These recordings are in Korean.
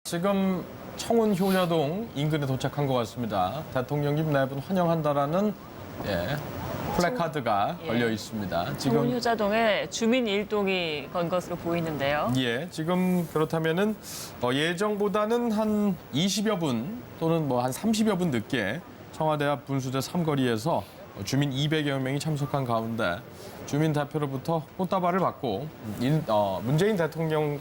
지금 청운 효녀동 인근에 도착한 것 같습니다. 대통령님 네 분 환영한다라는 플래카드가 걸려 있습니다. 청운 효자동에 주민 일동이 건 것으로 보이는데요. 지금 그렇다면은 예정보다는 한 20여 분 또는 뭐 한 30여 분 늦게 청와대 앞 분수대 삼거리에서 주민 200여 명이 참석한 가운데 주민 대표로부터 꽃다발을 받고 문재인 대통령이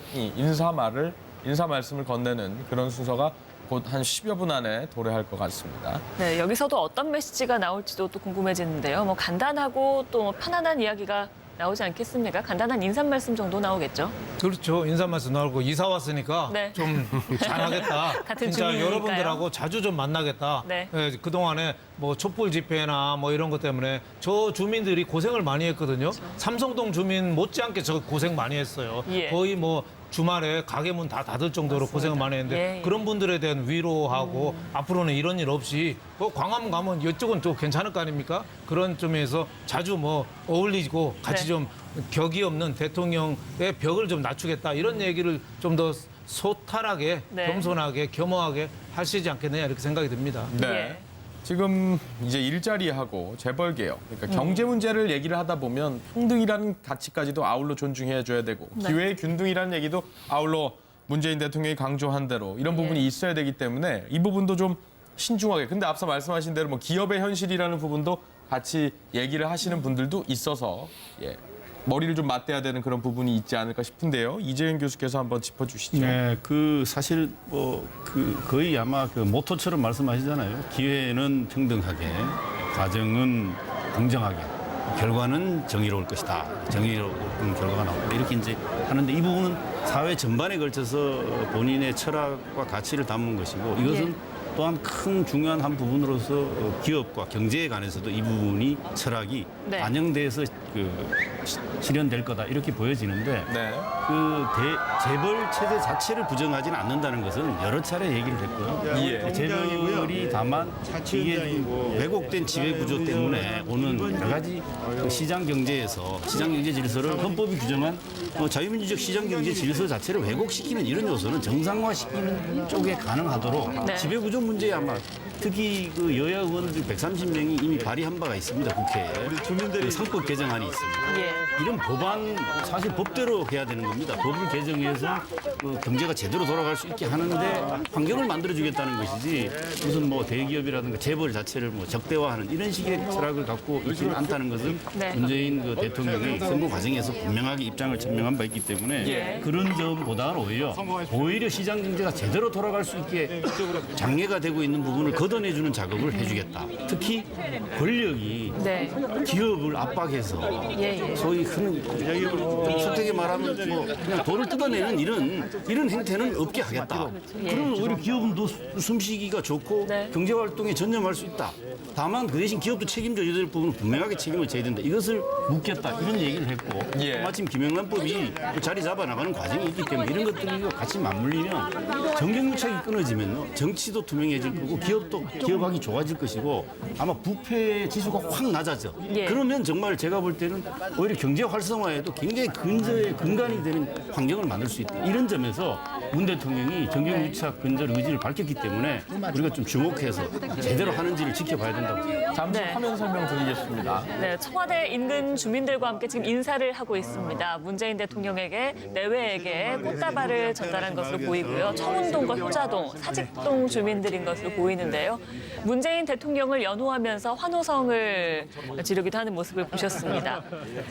인사 말씀을 건네는 그런 순서가 곧 한 10여 분 안에 도래할 것 같습니다. 네, 여기서도 어떤 메시지가 나올지도 또 궁금해지는데요. 뭐 간단하고 또 편안한 이야기가 나오지 않겠습니까? 간단한 인사 말씀 정도 나오겠죠? 그렇죠. 인사 말씀 나오고 이사 왔으니까 네. 좀 잘하겠다. 같은 진짜 주민이니까요. 여러분들하고 자주 좀 만나겠다. 네. 그동안에 뭐 촛불 집회나 뭐 이런 것 때문에 저 주민들이 고생을 많이 했거든요. 삼성동 주민 못지않게 저 고생 많이 했어요. 예. 거의 뭐 주말에 가게 문 다 닫을 정도로 고생을 많이 했는데 예. 그런 분들에 대한 위로하고 앞으로는 이런 일 없이 광화문 가면 이쪽은 또 괜찮을 거 아닙니까? 그런 점에서 자주 뭐 어울리고 같이 네. 좀 격이 없는 대통령의 벽을 좀 낮추겠다 이런 얘기를 좀 더 소탈하게 네. 겸손하게 겸허하게 하시지 않겠느냐 이렇게 생각이 듭니다. 예. 지금 이제 일자리하고 재벌 개혁, 그러니까 경제 문제를 얘기를 하다 보면 평등이라는 가치까지도 아울러 존중해 줘야 되고 네. 기회의 균등이라는 얘기도 아울러 문재인 대통령이 강조한 대로 이런 부분이 있어야 되기 때문에 이 부분도 좀 신중하게. 근데 앞서 말씀하신 대로 뭐 기업의 현실이라는 부분도 같이 얘기를 하시는 분들도 있어서 머리를 좀 맞대야 되는 그런 부분이 있지 않을까 싶은데요. 이재윤 교수께서 한번 짚어주시죠. 네, 사실 거의 아마 그 모토처럼 말씀하시잖아요. 기회는 평등하게, 과정은 공정하게, 결과는 정의로울 것이다. 정의로운 결과가 나오고 이렇게 이제 하는데 이 부분은 사회 전반에 걸쳐서 본인의 철학과 가치를 담은 것이고 이것은 또한 큰 중요한 한 부분으로서 기업과 경제에 관해서도 이 부분이 철학이 네. 반영돼서 실현될 거다 이렇게 보여지는데 네. 재벌 체제 자체를 부정하지는 않는다는 것은 여러 차례 얘기를 했고요. 재벌이 다만 이게 왜곡된 지배 구조 때문에 오는 여러 가지 시장 경제에서 시장 경제 질서를 헌법이 규정한 자유민주적 시장 경제 질서 자체를 왜곡시키는 이런 요소는 정상화시키는 쪽에 가능하도록 네. 지배 구조 문제에 아마 특히 그 여야 의원들 130명이 이미 발의한 바가 있습니다. 국회에. 그 상법 개정안이 있습니다. 이런 법안 사실 법대로 해야 되는 겁니다. 법을 개정해서 경제가 제대로 돌아갈 수 있게 하는데 환경을 만들어주겠다는 것이지 무슨 뭐 대기업이라든가 재벌 자체를 뭐 적대화하는 이런 식의 철학을 갖고 있지는 않다는 것은 네. 문재인 대통령이 선거 과정에서 분명하게 입장을 천명한 바 있기 때문에 그런 점보다는 오히려 시장 경제가 제대로 돌아갈 수 있게 장애가 되고 있는 부분을 걷어내주는 작업을 해주겠다. 특히 권력이 네. 기업을 압박해서 소위 흔히 속되게 말하면 뭐 그냥 돈을 뜯어내는 이런 행태는 없게 하겠다. 그러면 오히려 기업은 더 숨쉬기가 좋고 네. 경제 활동에 전념할 수 있다. 다만 그 대신 기업도 책임져야 될 부분은 분명하게 책임을 져야 된다. 이것을 묻겠다. 이런 얘기를 했고 마침 김영란법이 자리 잡아 나가는 과정이 있기 때문에 이런 것들이 같이 맞물리면 정경유착이 끊어지면 정치도 투명해질 거고 기업도 기업하기 좋아질 것이고 아마 부패 지수가 확 낮아져. 그러면 정말 제가 볼 때는 오히려 경제 활성화에도 굉장히 근간이 되는 환경을 만들 수 있다. 이런 점에서 문 대통령이 정경유착 근절 의지를 밝혔기 때문에 우리가 좀 주목해서 제대로 하는지를 지켜봐야 된다고 생각합니다. 잠시 화면 설명 드리겠습니다. 네, 청와대 인근 주민들과 함께 지금 인사를 하고 있습니다. 문재인 대통령에게 내외에게 꽃다발을 전달한 것으로 보이고요. 청운동과 효자동, 사직동 주민들인 것으로 보이는데요. 문재인 대통령을 연호하면서 환호성을 지르기도 하는 모습을 보셨습니다.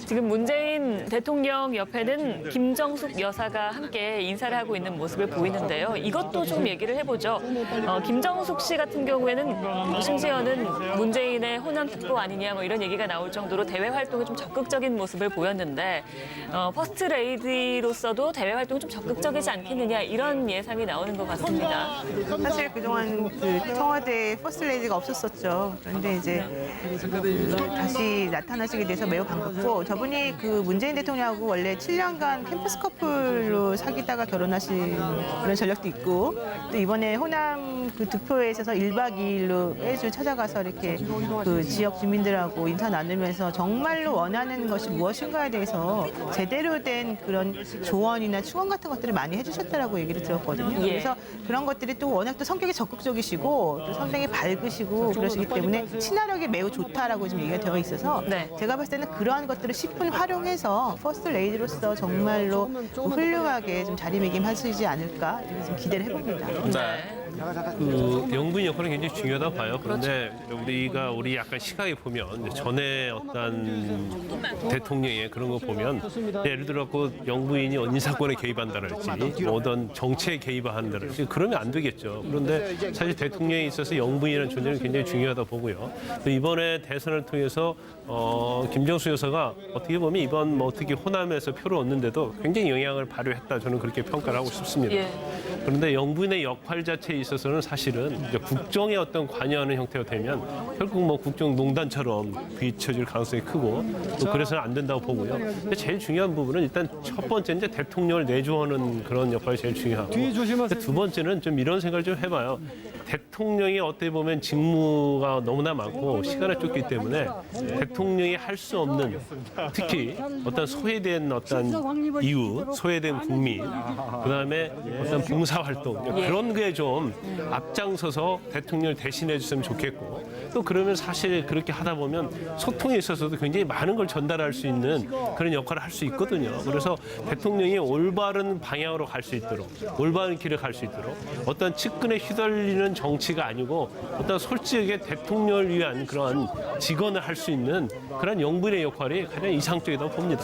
지금 문재인 대통령 옆에는 김정숙 여사가 함께 인사를 하고 있는 모습을 보이는데요. 이것도 좀 얘기를 해보죠. 김정숙 씨 같은 경우에는 심지어는 문재인의 호남 특보 아니냐 뭐 이런 얘기가 나올 정도로 대외 활동에 좀 적극적인 모습을 보였는데 퍼스트 레이디로서도 대외 활동이 좀 적극적이지 않겠느냐 이런 예상이 나오는 것 같습니다. 사실 그동안 청와대 퍼스트레이디가 없었었죠. 그런데 이제 다시 나타나시게 돼서 매우 반갑고 저분이 문재인 대통령하고 원래 7년간 캠퍼스 커플로 사귀다가 결혼하신 그런 전력도 있고 또 이번에 호남 그 득표에 있어서 1박 2일로 매주 찾아가서 이렇게 그 지역 주민들하고 인사 나누면서 정말로 원하는 것이 무엇인가에 대해서 제대로 된 그런 조언이나 충원 같은 것들을 많이 해주셨다라고 얘기를 들었거든요. 예. 그래서 그런 것들이 또 워낙 또 성격이 적극적이시고 또 상당히 밝으시고 그러시기 때문에 친화력이 매우 좋다라고 지금 얘기가 되어 있어서 네. 제가 봤을 때는 그러한 것들을 10분 활용해서 퍼스트 레이디로서 정말로 훌륭하게 좀 자리매김하시지 않을까 이렇게 좀 기대를 해봅니다. 네. 그 영부인 역할은 굉장히 중요하다고 봐요. 그런데 우리 약간 시각에 보면 전에 어떤 대통령의 그런 거 보면 예를 들어 영부인이 인사권에 개입한다랄지 뭐 어떤 정치에 개입한다랄지 그러면 안 되겠죠. 그런데 사실 대통령에 있어서 영부인이라는 존재는 굉장히 중요하다고 보고요. 또 이번에 대선을 통해서 김정수 여사가 어떻게 보면 이번 뭐 특히 호남에서 표를 얻는데도 굉장히 영향을 발휘했다 저는 그렇게 평가를 하고 싶습니다. 예. 그런데 영부인의 역할 자체에 있어서는 사실은 이제 국정에 어떤 관여하는 형태가 되면 결국 뭐 국정농단처럼 비춰질 가능성이 크고 또 그래서는 안 된다고 보고요. 근데 제일 중요한 부분은 일단 첫 번째 이제 대통령을 내조하는 그런 역할이 제일 중요하고 두 번째는 좀 이런 생각을 좀 해봐요. 대통령이 어떻게 보면 직무가 너무나 많고 시간을 쫓기 때문에 대통령이 할 수 없는 특히 어떤 소외된 어떤 이웃, 소외된 국민, 그다음에 어떤 봉사활동 그런 게 좀 앞장서서 대통령을 대신해 줬으면 좋겠고 또 그러면 사실 그렇게 하다 보면 소통에 있어서도 굉장히 많은 걸 전달할 수 있는 그런 역할을 할 수 있거든요. 그래서 대통령이 올바른 방향으로 갈 수 있도록 올바른 길을 갈 수 있도록 어떤 측근에 휘둘리는 정치가 아니고 어떤 솔직하게 대통령을 위한 그런 직언을 할 수 있는 그런 영부인의 역할이 가장 이상적이라고 봅니다.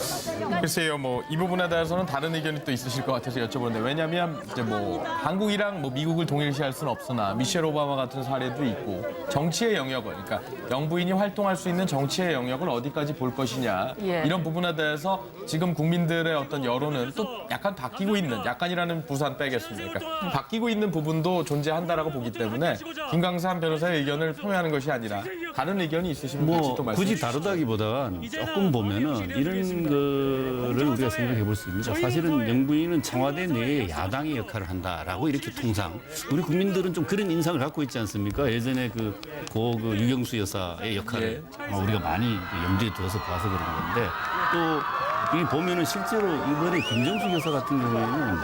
글쎄요, 뭐 이 부분에 대해서는 다른 의견이 또 있으실 것 같아서 여쭤보는데 왜냐하면 이제 뭐 한국이랑 뭐 미국을 동일시할 수는 없으나 미셸 오바마 같은 사례도 있고 정치의 영역을 그러니까 영부인이 활동할 수 있는 정치의 영역을 어디까지 볼 것이냐 예. 이런 부분에 대해서 지금 국민들의 어떤 여론은 또 약간 바뀌고 있는 약간이라는 부산 빼겠습니다. 그러니까 바뀌고 있는 부분도 존재한다라고 보기 때문에 김강삼 변호사의 의견을 표명하는 것이 아니라 다른 의견이 있으시면 같이 뭐 또 말씀해 굳이 주시죠. 다르다기보단 조금 보면은 이런 거를 우리가 생각해 볼 수 있습니다. 사실은 영부인은 청와대 내에 야당의 역할을 한다라고 이렇게 통상 우리 국민들은 좀 그런 인상을 갖고 있지 않습니까? 예전에 그 유경수 여사의 역할을 우리가 많이 염두에 두어서 봐서 그런 건데 또 이 보면은 실제로 이번에 김정수 여사 같은 경우에는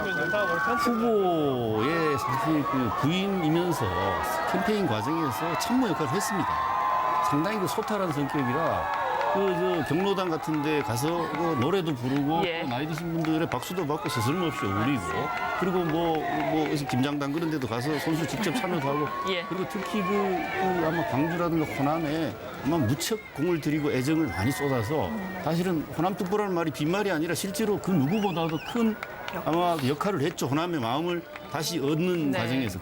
후보의 사실 그 부인이면서 캠페인 과정에서 참모 역할을 했습니다. 상당히 그 소탈한 성격이라 경로당 같은 데 가서 노래도 부르고 예. 나이 드신 분들의 박수도 받고 스스럼없이 어울리고 그리고 뭐 김장당 그런 데도 가서 선수 직접 참여도 하고 예. 그리고 특히 아마 광주라든가 호남에 아마 무척 공을 들이고 애정을 많이 쏟아서 사실은 호남 특보라는 말이 빈말이 아니라 실제로 그 누구보다도 큰 아마 역할을 했죠. 호남의 마음을 다시 얻는 네. 과정에서.